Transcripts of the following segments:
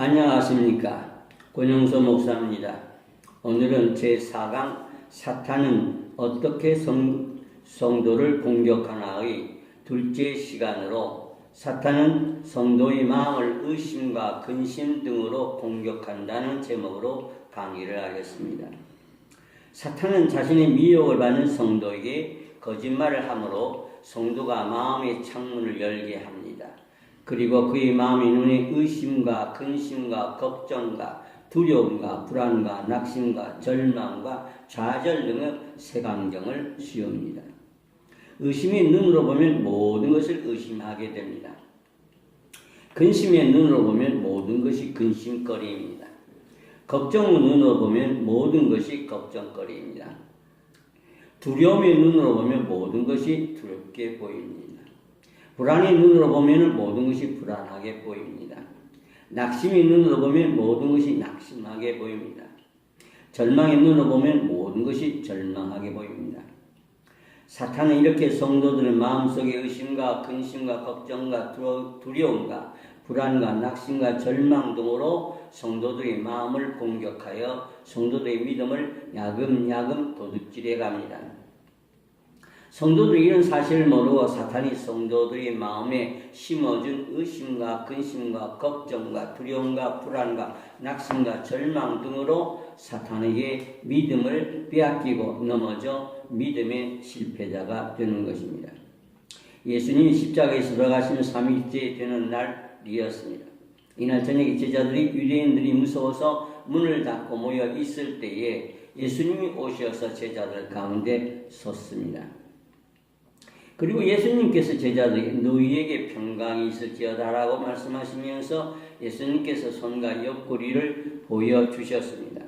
안녕하십니까. 권영서 목사입니다. 오늘은 제4강 사탄은 어떻게 성도를 공격하나의 둘째 시간으로 사탄은 성도의 마음을 의심과 근심 등으로 공격한다는 제목으로 강의를 하겠습니다. 사탄은 자신의 미혹을 받는 성도에게 거짓말을 함으로 성도가 마음의 창문을 열게 합니다. 그리고 그의 마음의 눈에 의심과 근심과 걱정과 두려움과 불안과 낙심과 절망과 좌절 등의 색안경을 씌웁니다. 의심의 눈으로 보면 모든 것을 의심하게 됩니다. 근심의 눈으로 보면 모든 것이 근심거리입니다. 걱정의 눈으로 보면 모든 것이 걱정거리입니다. 두려움의 눈으로 보면 모든 것이 두렵게 보입니다. 불안의 눈으로 보면 모든 것이 불안하게 보입니다. 낙심의 눈으로 보면 모든 것이 낙심하게 보입니다. 절망의 눈으로 보면 모든 것이 절망하게 보입니다. 사탄은 이렇게 성도들의 마음속에 의심과 근심과 걱정과 두려움과 불안과 낙심과 절망 등으로 성도들의 마음을 공격하여 성도들의 믿음을 야금야금 도둑질해 갑니다. 성도들이 이런 사실을 모르고 사탄이 성도들의 마음에 심어준 의심과 근심과 걱정과 두려움과 불안과 낙심과 절망 등으로 사탄에게 믿음을 빼앗기고 넘어져 믿음의 실패자가 되는 것입니다. 예수님이 십자가에서 돌아가신 3일째 되는 날이었습니다. 이날 저녁에 제자들이 유대인들이 무서워서 문을 닫고 모여 있을 때에 예수님이 오셔서 제자들 가운데 섰습니다. 그리고 예수님께서 제자들에게 너희에게 평강이 있을지어다라고 말씀하시면서 예수님께서 손과 옆구리를 보여주셨습니다.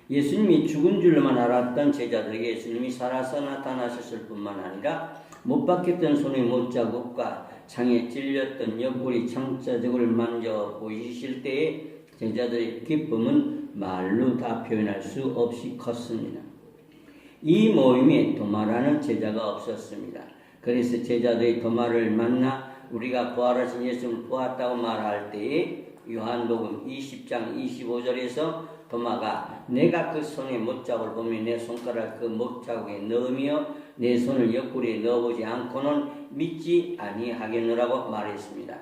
예수님이 죽은 줄로만 알았던 제자들에게 예수님이 살아서 나타나셨을 뿐만 아니라 못 박혔던 손의 못자국과 창에 찔렸던 옆구리 창자국을 만져보이실 때에 제자들의 기쁨은 말로 다 표현할 수 없이 컸습니다. 이 모임에 도마라는 제자가 없었습니다. 그래서 제자들이 도마를 만나 우리가 부활하신 예수님을 보았다고 말할 때에 요한복음 20장 25절에서 도마가 내가 그 손의 못자국을 보며 내 손가락 그 못자국에 넣으며 내 손을 옆구리에 넣어보지 않고는 믿지 아니하겠노라고 말했습니다.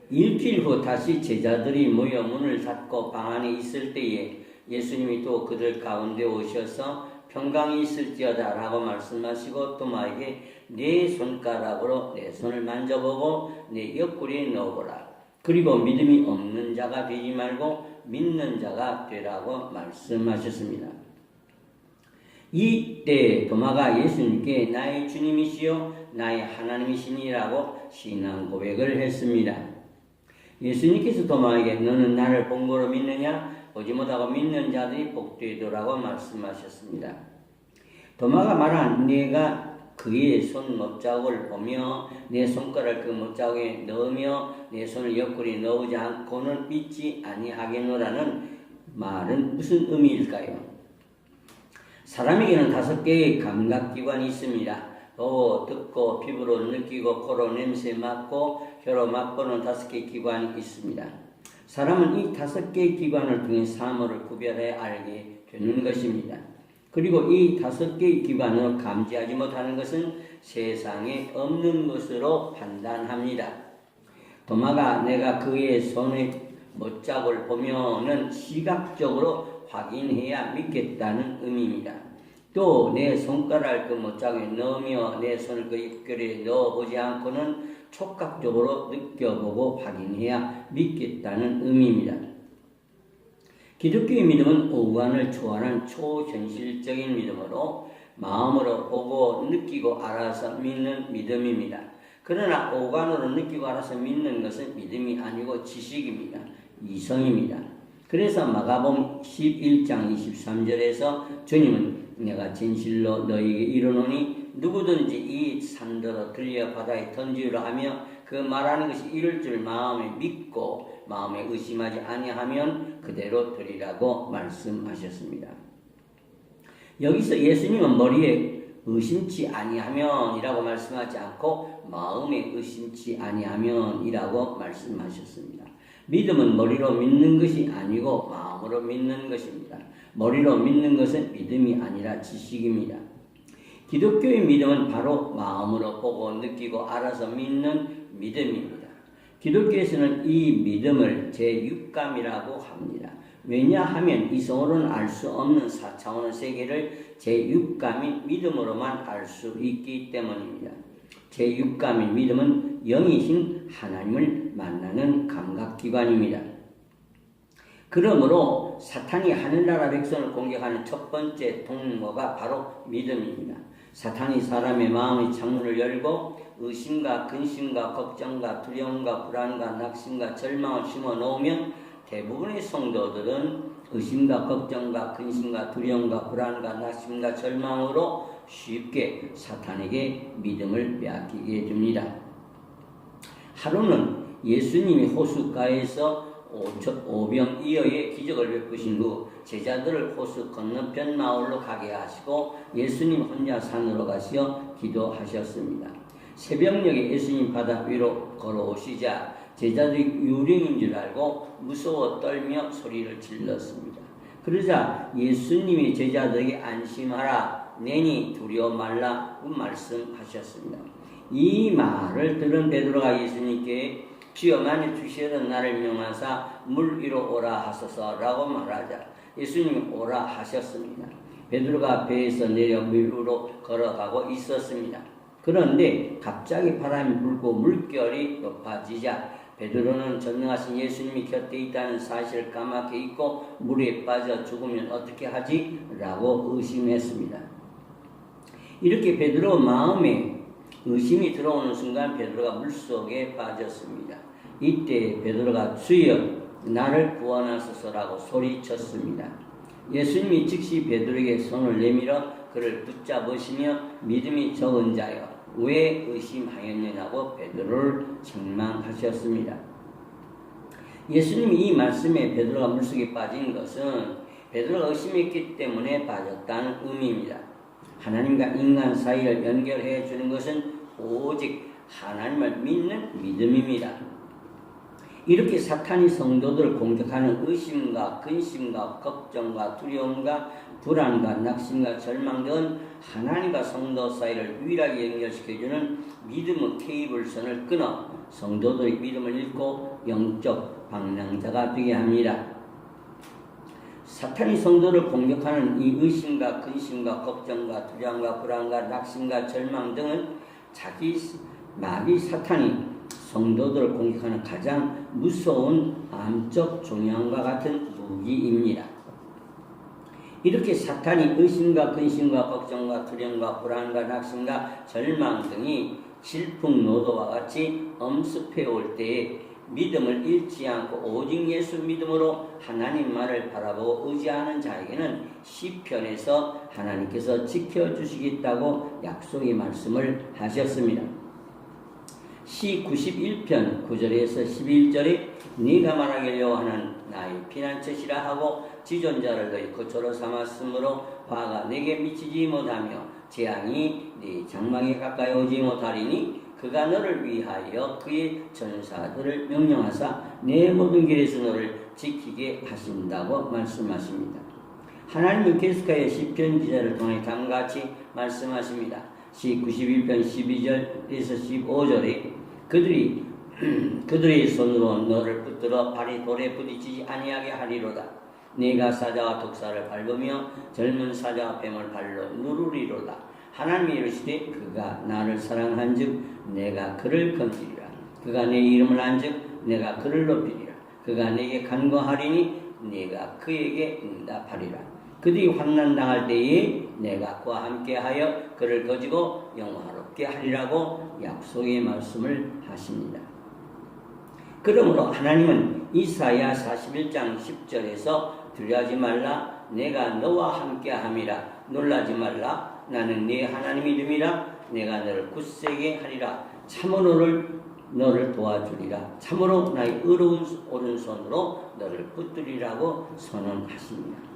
일주일 후 다시 제자들이 모여 문을 닫고 방 안에 있을 때에 예수님이 또 그들 가운데 오셔서 평강이 있을지어다 라고 말씀하시고 도마에게 내 손가락으로 내 손을 만져보고 내 옆구리에 넣어보라. 그리고 믿음이 없는 자가 되지 말고 믿는 자가 되라고 말씀하셨습니다. 이때 도마가 예수님께 나의 주님이시요 나의 하나님이시니라고 신앙 고백을 했습니다. 예수님께서 도마에게 너는 나를 본 거로 믿느냐? 보지 못하고 믿는 자들이 복되도라고 말씀하셨습니다. 도마가 말한 내가 그의 손 못자국을 보며 내 손가락을 그 못자국에 넣으며 내 손을 옆구리에 넣지 않고는 믿지 아니하겠노라는 말은 무슨 의미일까요? 사람에게는 5개의 감각기관이 있습니다. 보고, 듣고, 피부로 느끼고, 코로 냄새 맡고, 혀로 맛보는 5개의 기관이 있습니다. 사람은 이 5개의 기관을 통해 사물을 구별해 알게 되는 것입니다. 그리고 이 5개의 기관으로 감지하지 못하는 것은 세상에 없는 것으로 판단합니다. 도마가 내가 그의 손의 못자국을 보면은 시각적으로 확인해야 믿겠다는 의미입니다. 또 내 손가락을 그 못자국에 넣으며 내 손을 그 입결에 넣어보지 않고는 촉각적으로 느껴보고 확인해야 믿겠다는 의미입니다. 기독교의 믿음은 오감을 초월한 초현실적인 믿음으로 마음으로 보고 느끼고 알아서 믿는 믿음입니다. 그러나 오감으로 느끼고 알아서 믿는 것은 믿음이 아니고 지식입니다. 이성입니다. 그래서 마가복음 11장 23절에서 주님은 내가 진실로 너희에게 이르노니 누구든지 이 산더러 들려 바다에 던지라 하며 그 말하는 것이 이룰 줄 마음에 믿고 마음에 의심하지 아니하면 그대로 되리라고 말씀하셨습니다. 여기서 예수님은 머리에 의심치 아니하면이라고 말씀하지 않고 마음에 의심치 아니하면이라고 말씀하셨습니다. 믿음은 머리로 믿는 것이 아니고 마음으로 믿는 것입니다. 머리로 믿는 것은 믿음이 아니라 지식입니다. 기독교의 믿음은 바로 마음으로 보고 느끼고 알아서 믿는 믿음입니다. 기독교에서는 이 믿음을 제6감이라고 합니다. 왜냐하면 이성으로는 알 수 없는 4차원의 세계를 제6감인 믿음으로만 알 수 있기 때문입니다. 제6감인 믿음은 영이신 하나님을 만나는 감각기관입니다. 그러므로 사탄이 하늘나라 백성을 공격하는 첫 번째 통로가 바로 믿음입니다. 사탄이 사람의 마음의 창문을 열고 의심과 근심과 걱정과 두려움과 불안과 낙심과 절망을 심어놓으면 대부분의 성도들은 의심과 걱정과 근심과 두려움과 불안과 낙심과 절망으로 쉽게 사탄에게 믿음을 빼앗기게 됩니다. 하루는 예수님이 호숫가에서 오병이어의 기적을 베푸신 후 제자들을 호수 건너편 마을로 가게 하시고 예수님 혼자 산으로 가시어 기도하셨습니다. 새벽녘에 예수님 바다 위로 걸어오시자 제자들이 유령인 줄 알고 무서워 떨며 소리를 질렀습니다. 그러자 예수님이 제자들에게 안심하라, 내니 두려워 말라고 말씀하셨습니다. 이 말을 들은 베드로가 예수님께 주여 만일 주시려던 나를 명하사 물 위로 오라 하소서라고 말하자 예수님이 오라 하셨습니다. 베드로가 배에서 내려 물 위로 걸어가고 있었습니다. 그런데 갑자기 바람이 불고 물결이 높아지자 베드로는 전능하신 예수님이 곁에 있다는 사실을 까맣게 잊고 물에 빠져 죽으면 어떻게 하지? 라고 의심했습니다. 이렇게 베드로 마음에 의심이 들어오는 순간 베드로가 물속에 빠졌습니다. 이때 베드로가 주여 나를 구원하소서라고 소리쳤습니다. 예수님이 즉시 베드로에게 손을 내밀어 그를 붙잡으시며 믿음이 적은 자여 왜 의심하였느냐고 베드로를 책망하셨습니다. 예수님이 이 말씀에 베드로가 물속에 빠진 것은 베드로가 의심했기 때문에 빠졌다는 의미입니다. 하나님과 인간 사이를 연결해 주는 것은 오직 하나님을 믿는 믿음입니다. 이렇게 사탄이 성도들을 공격하는 의심과 근심과 걱정과 두려움과 불안과 낙심과 절망 등 하나님과 성도 사이를 유일하게 연결시켜주는 믿음의 케이블선을 끊어 성도들의 믿음을 잃고 영적 방랑자가 되게 합니다. 사탄이 성도를 공격하는 이 의심과 근심과 걱정과 두려움과 불안과 낙심과 절망 등은 마귀 사탄이 성도들을 공격하는 가장 무서운 암적 종양과 같은 무기입니다. 이렇게 사탄이 의심과 근심과 걱정과 두려움과 불안과 낙심과 절망 등이 질풍노도와 같이 엄습해 올 때에 믿음을 잃지 않고 오직 예수 믿음으로 하나님만을 바라보고 의지하는 자에게는 시편에서 하나님께서 지켜주시겠다고 약속의 말씀을 하셨습니다. 시 91편 9절에서 11절에 네가 말하기를 하는 나의 피난처시라 하고 지존자를 너희 거처로 삼았으므로 화가 내게 미치지 못하며 재앙이 네 장막에 가까이 오지 못하리니 그가 너를 위하여 그의 전사들을 명령하사 내 모든 길에서 너를 지키게 하신다고 말씀하십니다. 하나님은 계속하여 시편 기자를 통해 다음같이 말씀하십니다. 시 91편 12절에서 15절에 그들의 손으로 너를 붙들어 발이 돌에 부딪히지 아니하게 하리로다. 네가 사자와 독사를 밟으며 젊은 사자와 뱀을 발로 누르리로다. 하나님이 이르시되 그가 나를 사랑한즉 내가 그를 건지리라. 그가 내 이름을 안즉 내가 그를 높이리라. 그가 내게 간구하리니 내가 그에게 응답하리라. 그들이 환난당할 때에 내가 그와 함께하여 그를 거지고 영화롭게 하리라고 약속의 말씀을 하십니다. 그러므로 하나님은 이사야 41장 10절에서 두려워하지 말라 내가 너와 함께함이라 놀라지 말라 나는 네 하나님이 됨이라 내가 너를 굳세게 하리라 참으로 너를 도와주리라 참으로 나의 의로운 오른손으로 너를 붙들리라고 선언하십니다.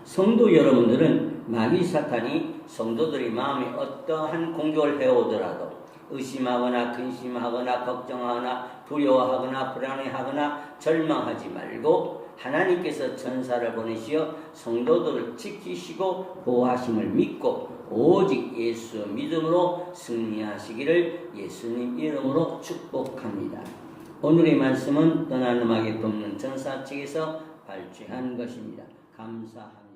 성도 여러분들은 마귀 사탄이 성도들의 마음에 어떠한 공격을 해오더라도 의심하거나 근심하거나 걱정하거나 두려워하거나 불안해하거나 절망하지 말고 하나님께서 천사를 보내시어 성도들을 지키시고 보호하심을 믿고 오직 예수 믿음으로 승리하시기를 예수님 이름으로 축복합니다. 오늘의 말씀은 떠나는 마귀 돕는 전사 측에서 발췌한 것입니다. 감사합니다.